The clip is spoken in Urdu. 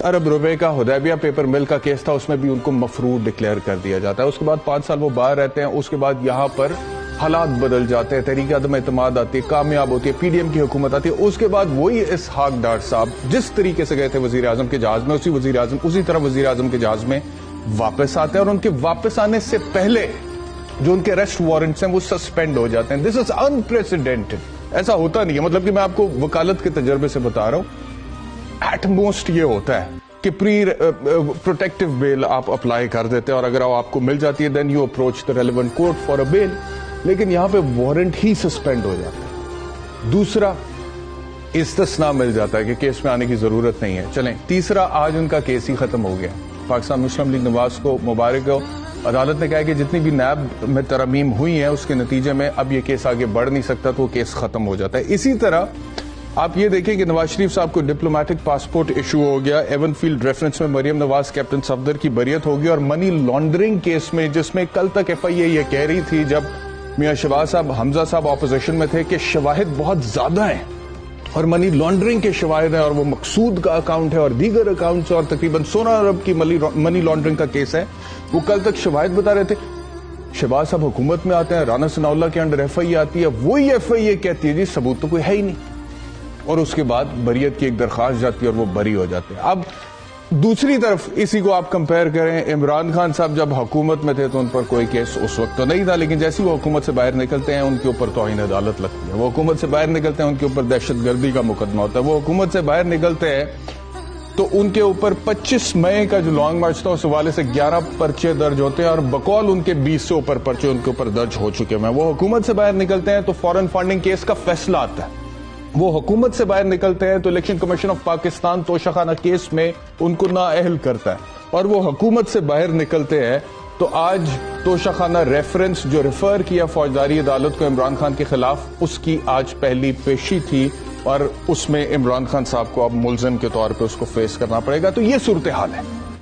ارب روپے کا حدیبیہ پیپر مل کا کیس تھا، اس میں بھی ان کو مفروض ڈکلیئر کر دیا جاتا ہے. اس کے بعد 5 سال وہ باہر رہتے ہیں. اس کے بعد یہاں پر حالات بدل جاتے ہیں، تحریک عدم اعتماد آتی ہے، کامیاب ہوتی ہے، پی ڈی ایم کی حکومت آتی ہے. اس کے بعد وہی اسحاق ڈار صاحب جس طریقے سے گئے تھے وزیر اعظم کے جہاز میں، اسی طرح وزیر اعظم کے جہاز میں واپس آتے ہیں، اور ان کے واپس آنے سے پہلے جو ان کے اریسٹ وارنٹس ہیں وہ سسپینڈ ہو جاتے ہیں. دس از انپریسیڈنٹڈ. ایسا ہوتا نہیں ہے، مطلب کہ میں آپ کو وکالت کے تجربے سے بتا رہا ہوں. ایٹ موسٹ یہ ہوتا ہے کہ پری پروٹیکٹیو بیل آپ اپلائی کر دیتے ہیں، اور اگر آپ کو مل جاتی ہے then you approach the relevant court for a bail. لیکن یہاں پہ وارنٹ ہی سسپینڈ ہو جاتا ہے. دوسرا استثناء مل جاتا ہے کہ کیس میں آنے کی ضرورت نہیں ہے. چلیں تیسرا، آج ان کا کیس ہی ختم ہو گیا. پاکستان مسلم لیگ نواز کو مبارک ہو. عدالت نے کہا کہ جتنی بھی نیب میں ترامیم ہوئی ہیں اس کے نتیجے میں اب یہ کیس آگے بڑھ نہیں سکتا، تو وہ کیس ختم ہو جاتا ہے. اسی طرح آپ یہ دیکھیں کہ نواز شریف صاحب کو ڈپلومیٹک پاسپورٹ ایشو ہو گیا. ایون فیلڈ ریفرنس میں مریم نواز کیپٹن صفدر کی بریت ہوگی. اور منی لانڈرنگ کیس میں، جس میں کل تک ایف آئی اے یہ کہہ رہی تھی جب میاں شہباز صاحب حمزہ صاحب اپوزیشن میں تھے کہ شواہد بہت زیادہ ہیں اور منی لانڈرنگ کے شواہد ہیں، اور وہ مقصود کا اکاؤنٹ ہے اور دیگر اکاؤنٹس، اور تقریباً 16 ارب کی منی لانڈرنگ کا کیس ہے. وہ کل تک شواہد بتا رہے تھے. شہباز صاحب حکومت میں آتے ہیں، رانا ثناء اللہ کے انڈر ایف آئی اے آتی ہے، وہی ایف آئی اے کہتی ہے جی ثبوت تو کوئی ہے ہی نہیں، اور اس کے بعد بریت کی ایک درخواست جاتی ہے اور وہ بری ہو جاتے ہیں. اب دوسری طرف اسی کو آپ کمپیئر کریں، عمران خان صاحب جب حکومت میں تھے تو ان پر کوئی کیس اس وقت تو نہیں تھا، لیکن جیسے وہ حکومت سے باہر نکلتے ہیں ان کے اوپر توہین عدالت لگتی ہے. وہ حکومت سے باہر نکلتے ہیں ان کے اوپر دہشت گردی کا مقدمہ ہوتا ہے. وہ حکومت سے باہر نکلتے ہیں تو ان کے اوپر 25 مئی کا جو لانگ مارچ تھا اس حوالے سے 11 پرچے درج ہوتے ہیں، اور بقول ان کے 20 سے اوپر پرچے ان کے اوپر درج ہو چکے ہیں. وہ حکومت سے باہر نکلتے ہیں تو فارن فنڈنگ کیس کا فیصلہ آتا ہے. وہ حکومت سے باہر نکلتے ہیں تو الیکشن کمیشن آف پاکستان توشہ خانہ کیس میں ان کو نااہل کرتا ہے. اور وہ حکومت سے باہر نکلتے ہیں تو آج توشہ خانہ ریفرنس جو ریفر کیا فوجداری عدالت کو عمران خان کے خلاف، اس کی آج پہلی پیشی تھی، اور اس میں عمران خان صاحب کو اب ملزم کے طور پہ اس کو فیس کرنا پڑے گا. تو یہ صورتحال ہے.